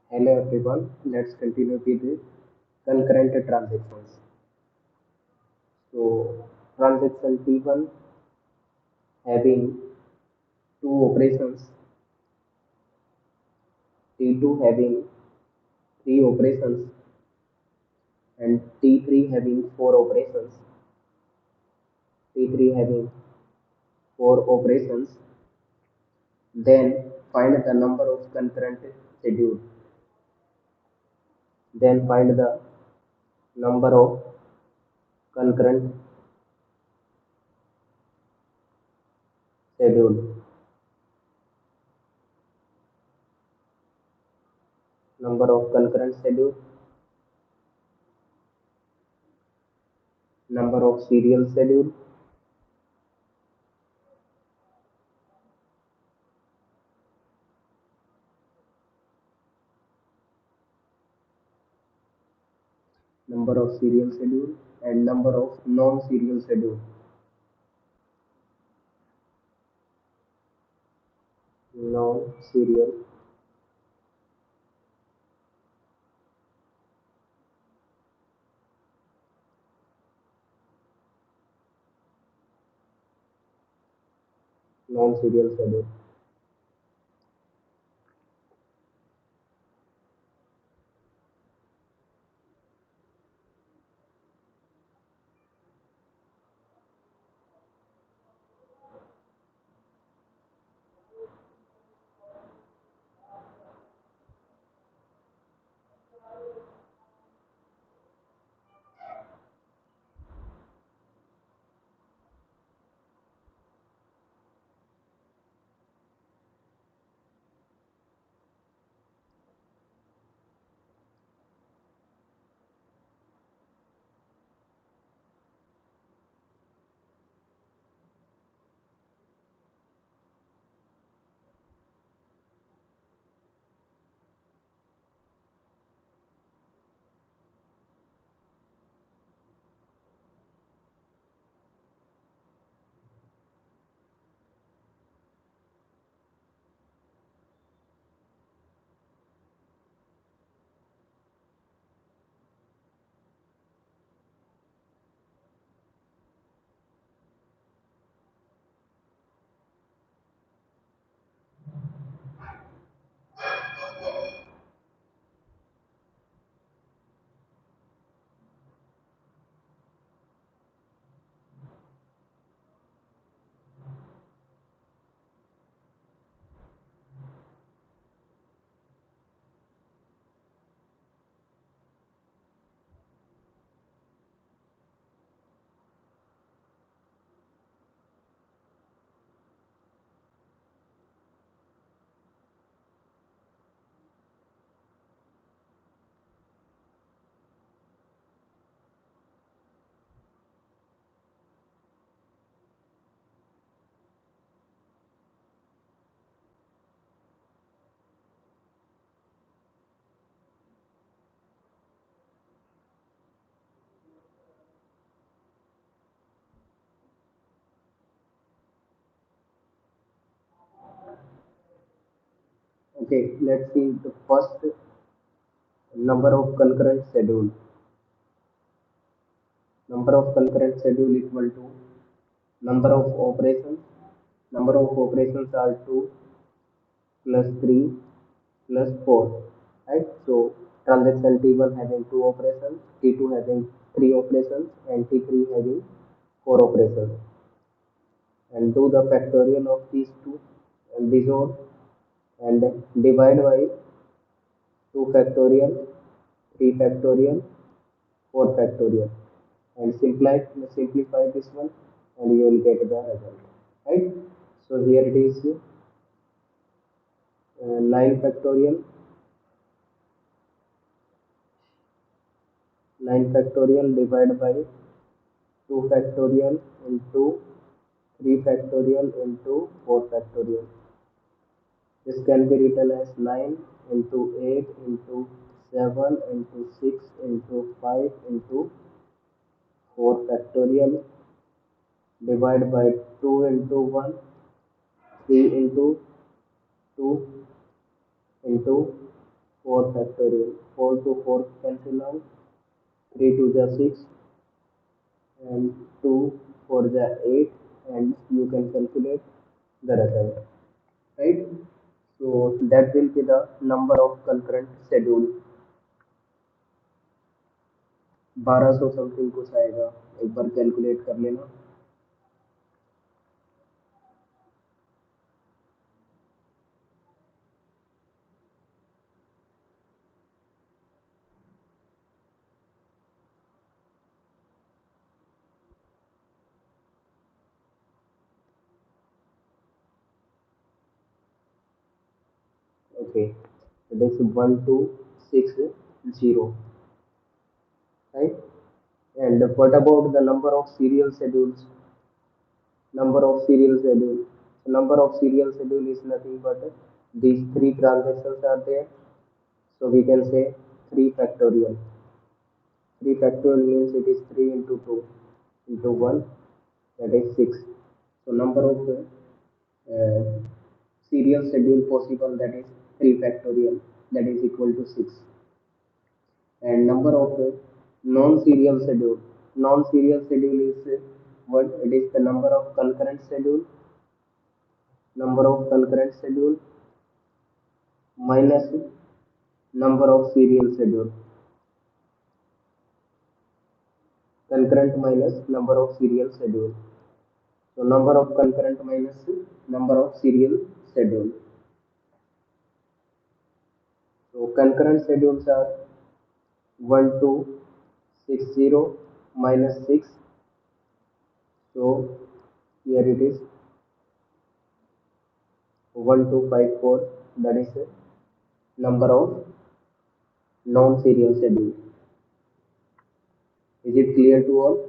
Hello everyone, let's continue with the concurrent transactions. So, transaction T1 having two operations, T2 having three operations, and T3 having four operations, T3 having four operations. Then find the number of concurrent schedule. Then find the number of concurrent schedule. Number of concurrent schedule, number of serial schedule, number of serial schedule, and number of non-serial schedule. Non-serial non-serial schedule. Okay, let's see the first number of concurrent schedule. Number of concurrent schedule equal to number of operations. Number of operations are 2 plus 3 plus 4. Right? So transaction T1 having two operations, T2 having three operations, and T3 having four operations. And do the factorial of these two and these all and divide by 2 factorial, 3 factorial, 4 factorial, and simplify this one and you will get the result, right? So here it is 9 factorial, 9 factorial divided by 2 factorial into 3 factorial into 4 factorial. This can be written as 9 into 8 into 7 into 6 into 5 into 4 factorial divided by 2 into 1, 3 into 2 into 4 factorial. 4 to 4 cancel out. 3 to the 6 and 2 for the 8, and you can calculate the result, right? So that will be the number of concurrent schedule. 1200 something कुछ आएगा, एक बार calculate कर लेना. Okay, it is 1260, right? And what about the number of serial schedules? Number of serial schedule. So number of serial schedule is nothing but these three transactions are there. So we can say 3 factorial. 3 factorial means it is 3 into 2 into 1, that is 6. So number of serial schedule possible, that is 3 factorial, that is equal to 6. And number of non-serial schedule. Non-serial schedule is what? It is the number of concurrent schedule. Number of concurrent schedule minus number of serial schedule. Concurrent minus number of serial schedule. So number of concurrent minus number of serial schedule. So concurrent schedules are 1260 minus 6. So here it is 1254. That is the number of non-serial schedule. Is it clear to all?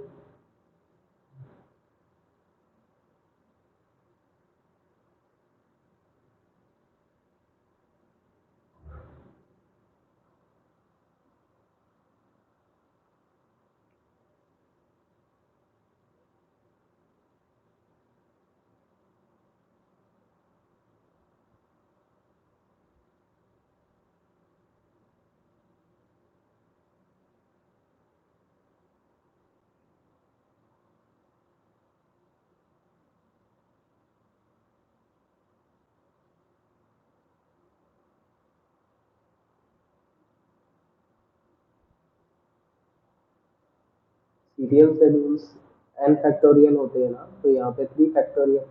Serial schedules n factorial होते हैं ना, तो यहाँ पे 3 factorial.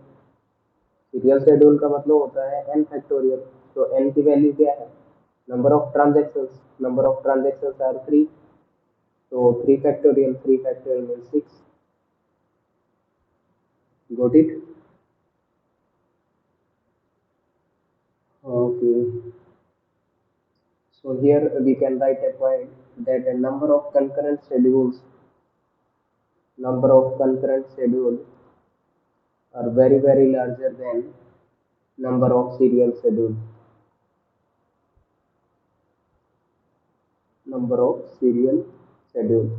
Serial schedule का मतलब होता है n फैक्टोरियल. तो n की वैल्यू क्या है? Number of transactions. Number of transactions are 3. तो 3 factorial. 3 factorial means 6. Got it? Okay. So here we can write a point that the number of concurrent schedule are very very larger than number of serial schedule. Number of serial schedule.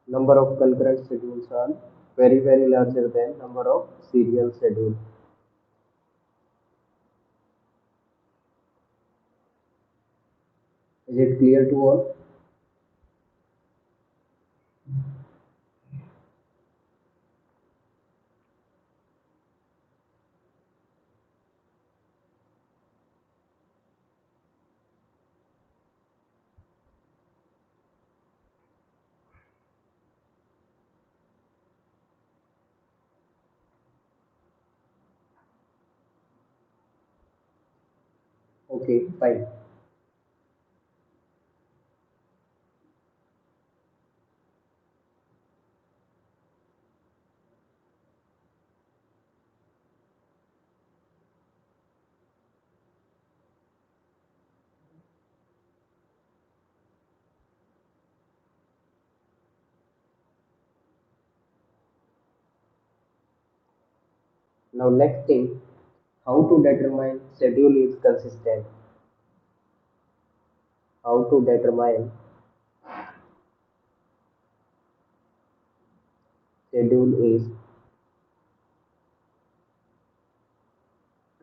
Number of concurrent schedules are very very larger than number of serial schedule. Is it clear to all? Okay, fine. Now next thing, how to determine schedule is consistent. How to determine schedule is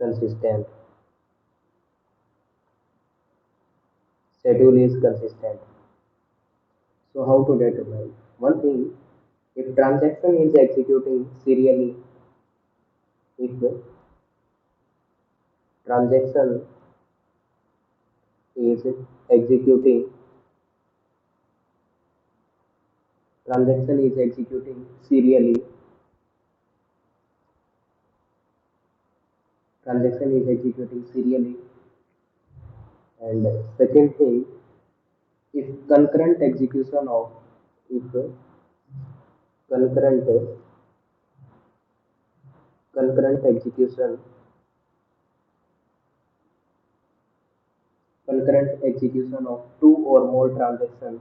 consistent. Schedule is consistent. So how to determine? One thing, if transaction is executing serially, if transaction is executing serially, transaction is executing serially, and second thing, if concurrent execution of if concurrent concurrent execution concurrent execution of two or more transactions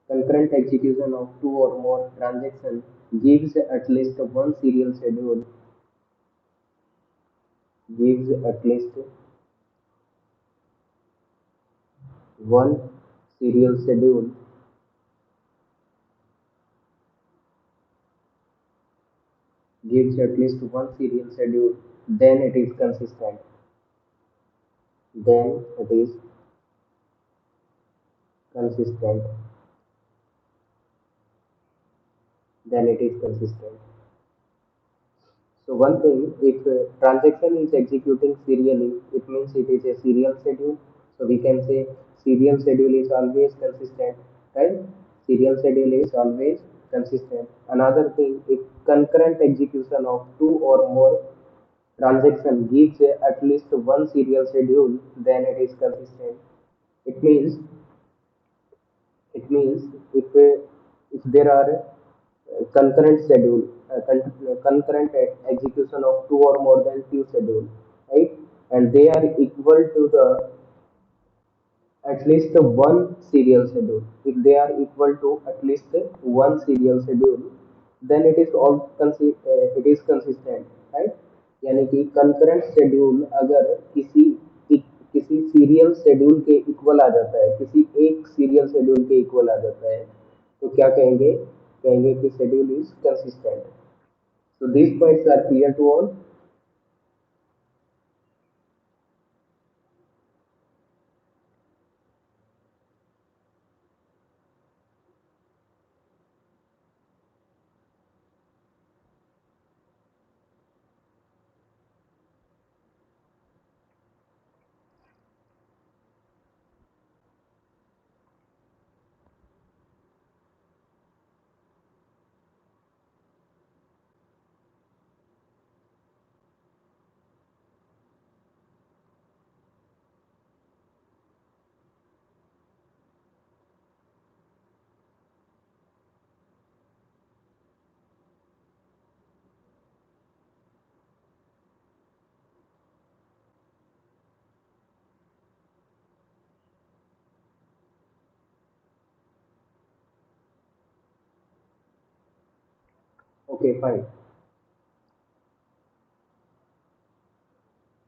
concurrent execution of two or more transactions gives at least one serial schedule gives at least one serial schedule then it is consistent. Then it is consistent. Then it is consistent. So one thing, if a transaction is executing serially, it means it is a serial schedule. So we can say serial schedule is always consistent, right? Serial schedule is always consistent. Another thing, if concurrent execution of two or more transaction gives at least one serial schedule, then it is consistent. It means it means if there are concurrent execution of two or more than two schedule, right? And they are equal to the at least one serial schedule. If they are equal to at least one serial schedule, then it is consistent, right? यानी कि concurrent schedule अगर किसी serial schedule के equal आ जाता है, किसी एक serial schedule के इक्वल आ जाता है, तो क्या कहेंगे? कहेंगे कि schedule is consistent. So these points are clear to all. Okay, fine.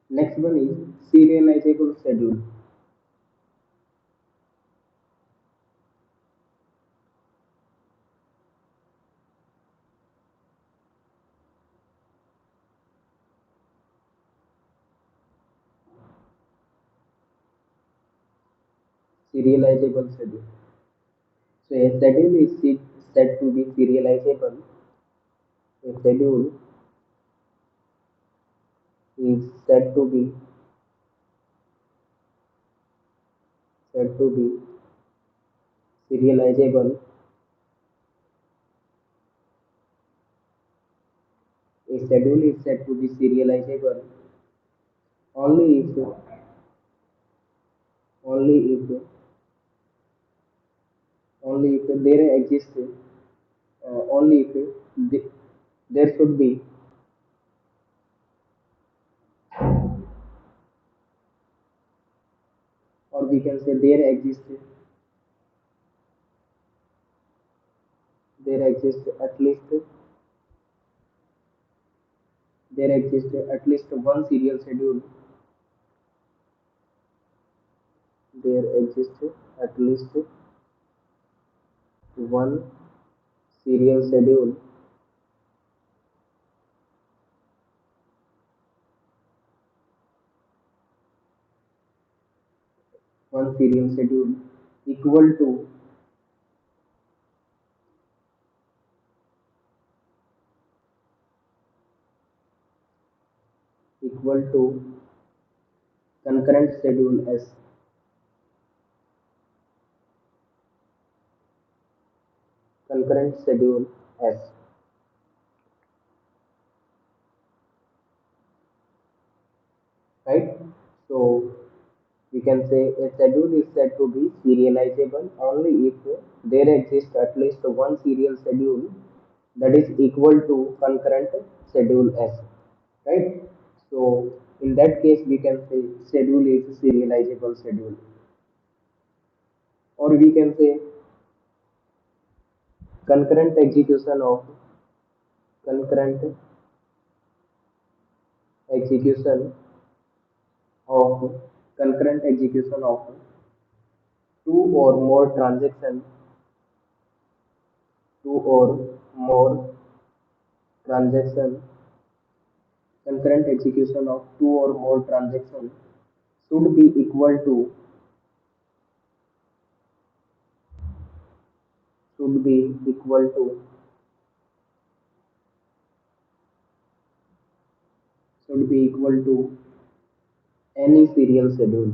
Next one is serializable schedule. Serializable schedule. So a schedule is said to be serializable. A schedule is said to be serializable. A schedule is said to be serializable only if only if only if there exists only if there should be or we can say there exists at least one serial schedule. There exists at least one serial schedule equal to equal to concurrent schedule S. Concurrent schedule S. Right? So we can say a schedule is said to be serializable only if there exists at least one serial schedule that is equal to concurrent schedule S. Right? So in that case we can say schedule is serializable schedule, or we can say concurrent execution of concurrent execution of concurrent execution of two or more transactions two or more transactions concurrent execution of two or more transactions should be equal to should be equal to should be equal to any serial schedule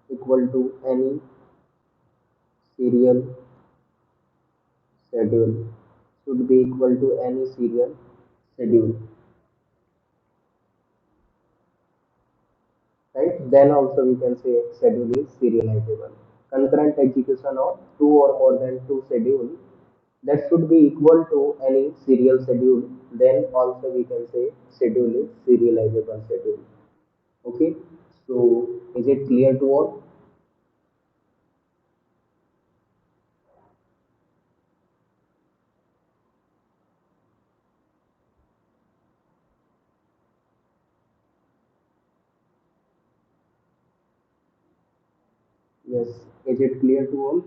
equal to any serial schedule should be equal to any serial schedule, right? Then also we can say schedule is serializable. Concurrent execution of two or more than two schedule that should be equal to any serial schedule. Then also we can say schedule is serializable schedule. Okay, so is it clear to all? Yes, is it clear to all?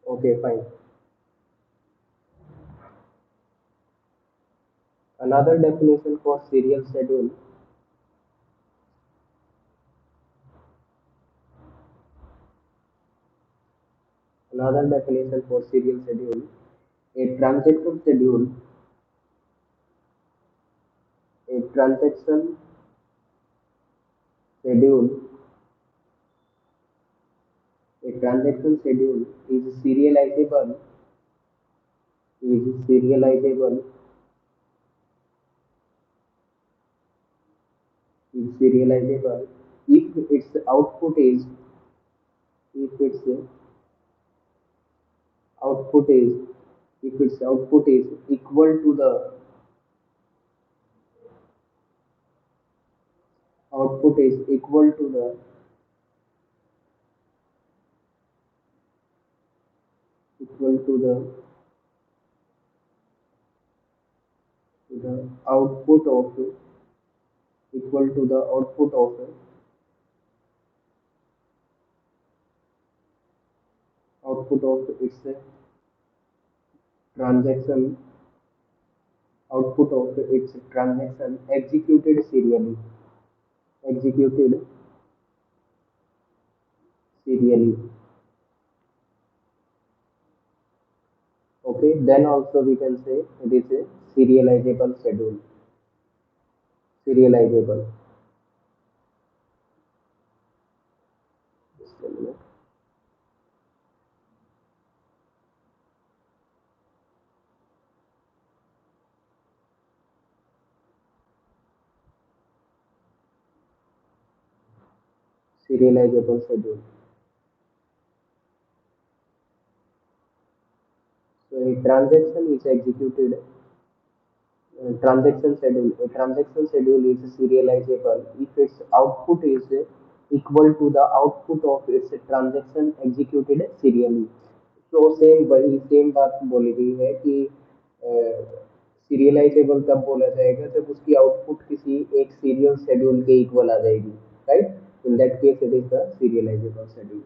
Okay, fine. Another definition for serial schedule. Another definition for serial schedule. A transaction schedule. A transaction schedule. A transaction schedule is serializable if its output is if its output is if its output is equal to the output of equal to the output of its transaction output of its transaction executed serially. Okay, then also we can say it is a serializable schedule. Serializable. Just a minute. Serializable schedule. So a transaction is executed transaction schedule. A transaction schedule is serializable if its output is equal to the output of its transaction executed serially. तो same वही same बात बोली गई है कि serialisable तब बोला जाएगा जब उसकी आउटपुट किसी एक सीरियल शेड्यूल के इक्वल आ जाएगी, right? In that case it is the serializable schedule.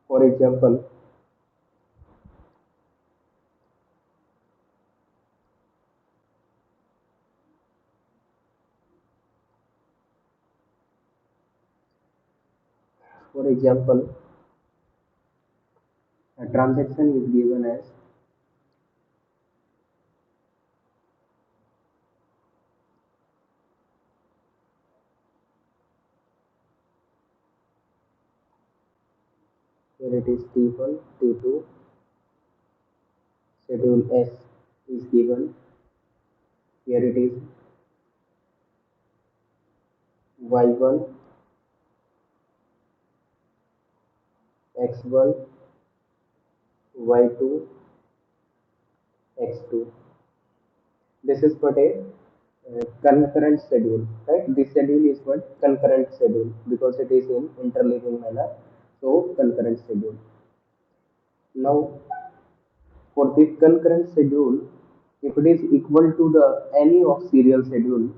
For example, for example, a transaction is given as here it is T1, T2, schedule S is given. Here it is Y1, X1, Y2, X2. This is what a concurrent schedule, right? This schedule is what concurrent schedule because it is in interleaving manner. So concurrent schedule. Now for this concurrent schedule, if it is equal to the any of serial schedule,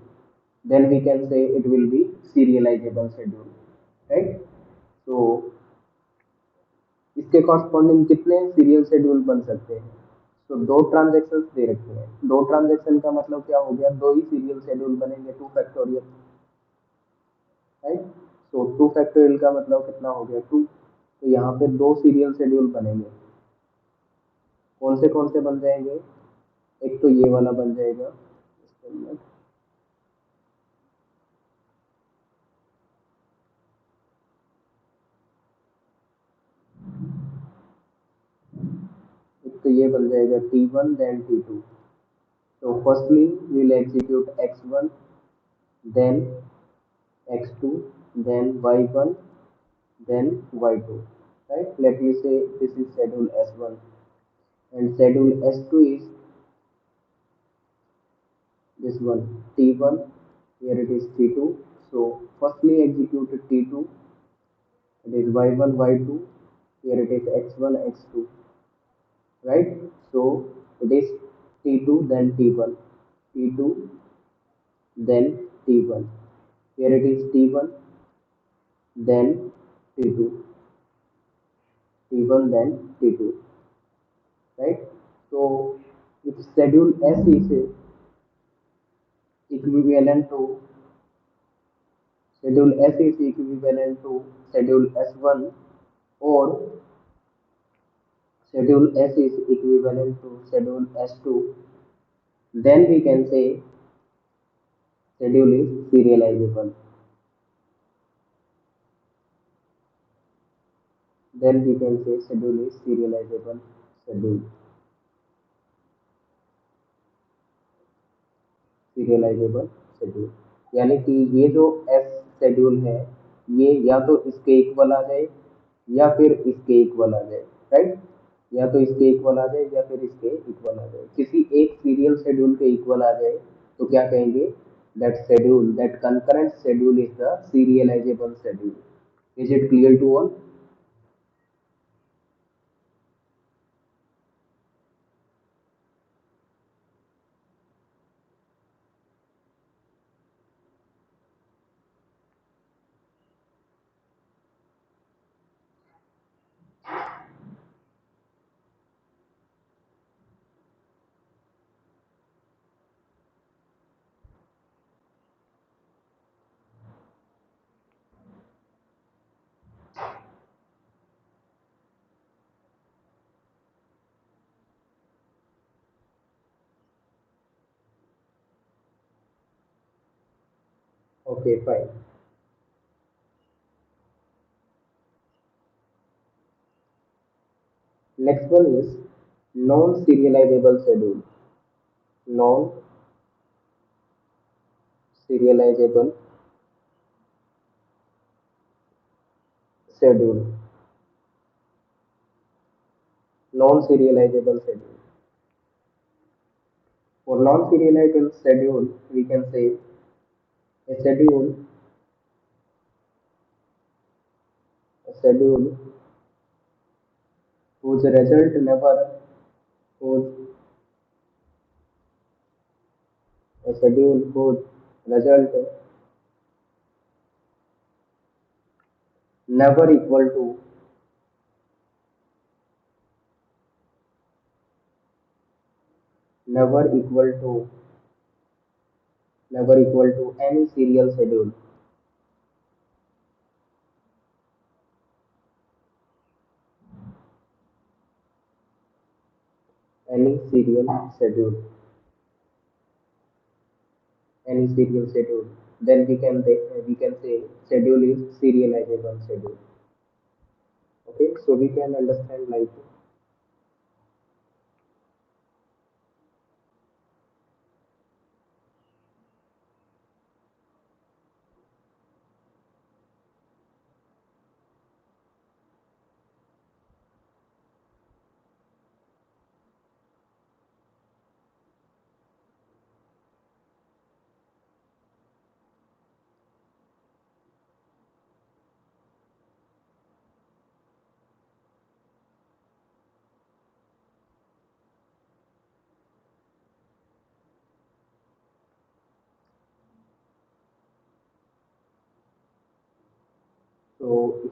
then we can say it will be serializable schedule, right? So इसके corresponding कितने serial schedule बन सकते हैं? तो दो transaction दे रखे हैं, दो ट्रांजेक्शन का मतलब क्या हो गया, दो ही सीरियल शेड्यूल बनेंगे, टू फैक्टोरियल, राइट? तो टू फैक्टोरियल का मतलब कितना हो गया, टू. तो यहाँ पे दो सीरियल शेड्यूल बनेंगे. कौन से बन जाएंगे? एक तो ये वाला बन जाएगा, एक तो ये बन जाएगा T1 then T2. So firstly we'll execute X1, then X2, then Y1, then Y2, right? Let me say this is schedule S1 and schedule S2 is this one T1, here it is T2. So firstly execute T2, it is Y1, Y2, here it is X1, X2, right? So it is T2 then T1, T2 then T1, here it is T1 then T2, T1 then T2, right? So if schedule S is equivalent to schedule S is equivalent to schedule S1 or schedule S is equivalent to schedule S2, then we can say schedule is serializable. Then we can say schedule is serializable schedule. Serialisable schedule, यानी कि ये जो S schedule है ये या तो इसके equal आ जाए या फिर इसके इक्वल आ जाए, राइट? या तो इसके इक्वल आ जाए या फिर इसके इक्वल आ जाए, किसी एक सीरियल शेड्यूल के इक्वल आ जाए तो क्या कहेंगे, that schedule, that concurrent schedule is the serializable schedule. Is it clear to all? Okay fine. Next one is non-serializable schedule. Non-serializable serializable schedule, non-serializable schedule. For non-serializable schedule, we can say a schedule whose result never, whose a schedule whose result never equal to never equal to never equal to any serial schedule, any serial schedule, any serial schedule. Then we can say schedule is serializable schedule. Okay, so we can understand like so.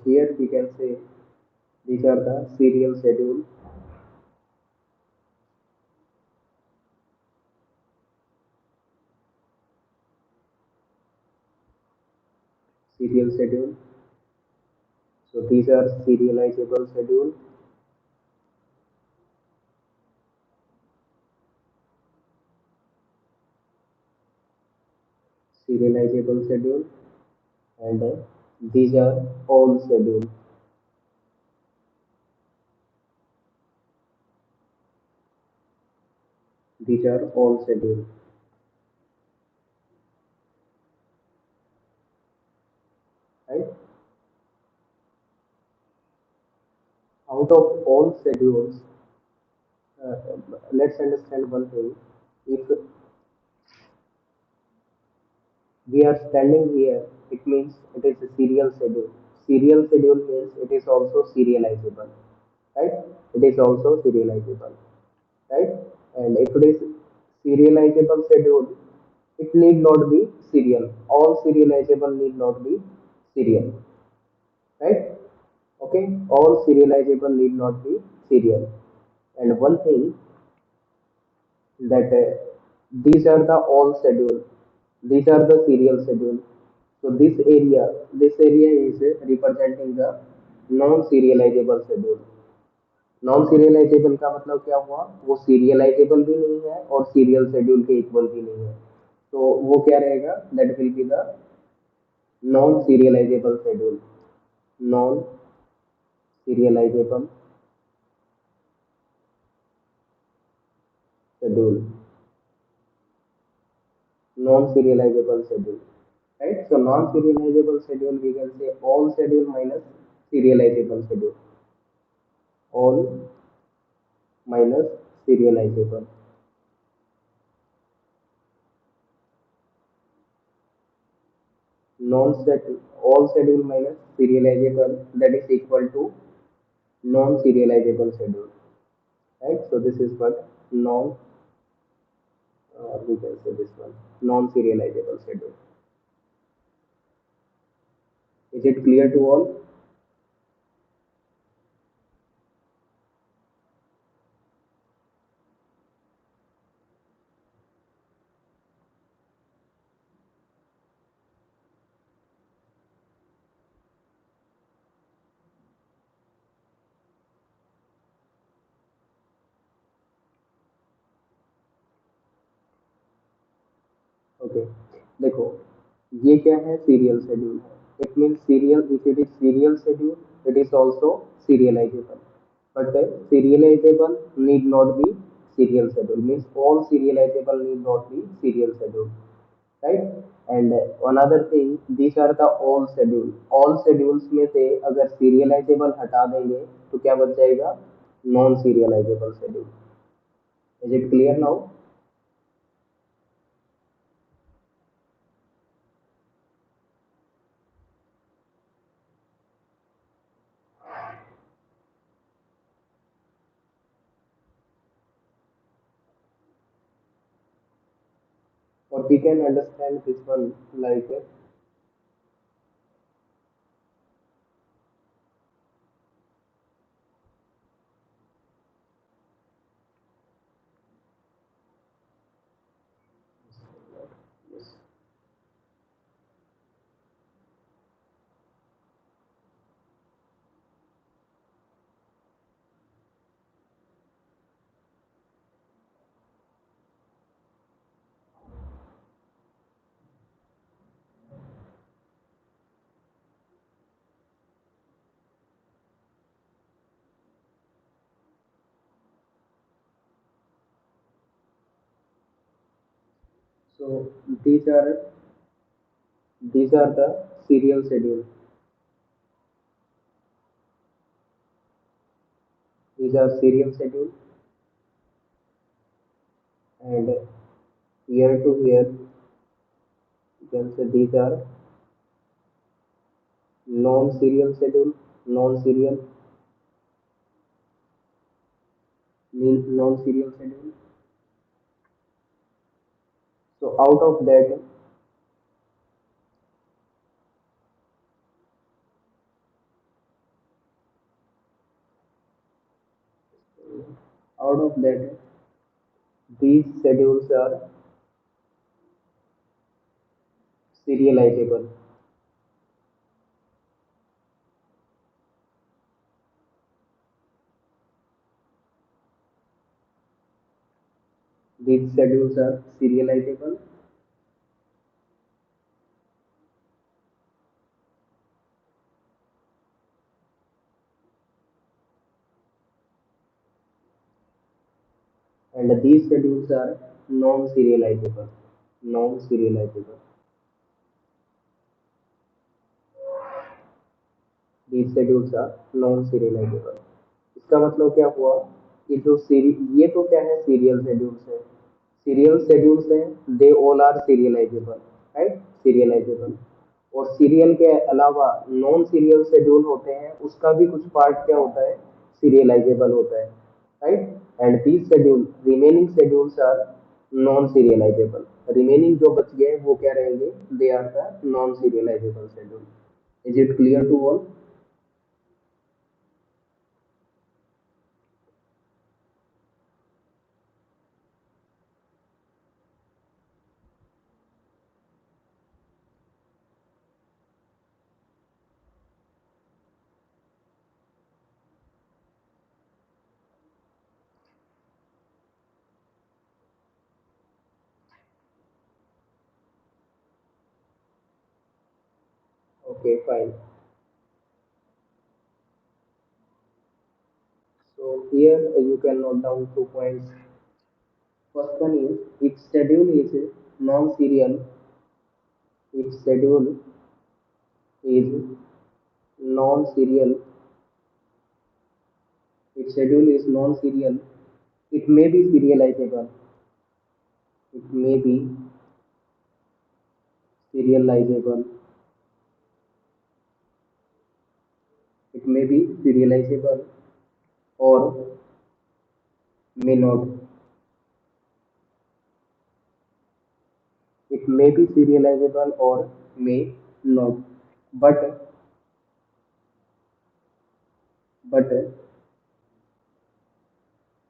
Here we can say these are the serial schedule. So these are serializable schedule, serializable schedule, and these are all schedule. These are all schedule, right? Out of all schedules, uh, let's understand one thing. If we are standing here, it means it is a serial schedule. Serial schedule means it is also serializable, right? It is also serializable, right? And if it is serializable schedule, it need not be serial. All serializable need not be serial, right? Okay, all serializable need not be serial. And one thing that these are the all schedule, these are the serial schedule. So this area is representing the non serializable schedule. Non serialisable का मतलब क्या हुआ, वो serialisable भी नहीं है और serial schedule के इक्वल भी नहीं है, तो वो क्या रहेगा, that will be the non serializable schedule, non serializable schedule, non serializable schedule, right? So non-serializable schedule we can say all schedule minus serializable schedule, all minus serializable, non-set all schedule minus serializable, that is equal to non-serializable schedule, right? So this is what non we can say this one non-serializable schedule. Is it clear to all? Okay, देखो ये क्या है, serial schedule है, it mean serial, if it is serial schedule it is also serializable, but serializable need not be serial schedule, means all serializable need not be serial schedule, right? And another thing, these are the all schedule. All schedules में से अगर serializable हटा देंगे तो क्या बच जाएगा? Non serializable schedule. Is it clear now? Or we can understand this one like yes. So these are the serial schedule. These are serial schedule, and here to here you can say these are non-serial schedule. Non-serial means non-serial schedule. So out of that, these schedules are serializable. These schedules are serializable, and these schedules are non-serializable. Non-serializable. These schedules are non-serializable. इसका मतलब क्या हुआ कि जो सीरी ये तो क्या है सीरियल शेड्यूल्स है सीरियल शेड्यूल्स हैं they all are serializable right serializable और सीरियल के अलावा नॉन सीरियल शेड्यूल होते हैं उसका भी कुछ पार्ट क्या होता है सीरियलाइजेबल होता है right and these schedule remaining schedules are non serializable remaining जो बच गए वो क्या रहेंगे they are the non serializable schedule is it clear to all okay fine. So here you can note down 2 points. First one is if schedule is non-serial, if schedule is non-serial, if schedule is non-serial, it may be serializable. It may be serializable. It may be serializable or may not. It may be serializable or may not. But but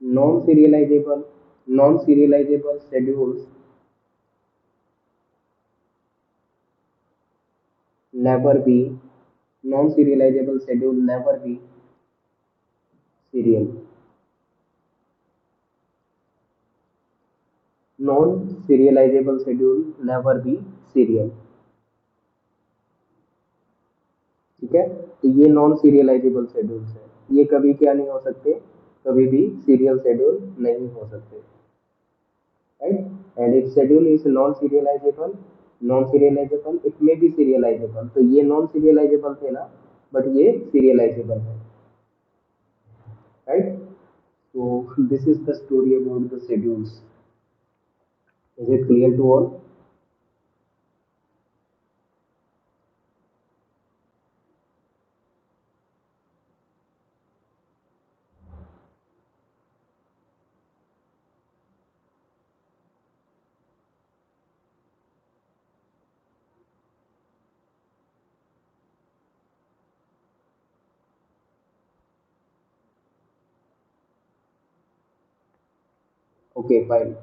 non-serializable non-serializable schedules never be non-serializable schedule never be serial non-serializable schedule never be serial ठीक है तो ये non serialisable schedules है ये कभी क्या नहीं हो सकते कभी भी सीरियल शेड्यूल नहीं हो सकते right and if schedule is non serialisable non serialisable, it may be serialisable, तो ये नॉन सीरियलाइजेबल थे ना, बट ये सीरियलाइजेबल है, right? So this is the story about the schedules. Is it clear to all? Okay, fine.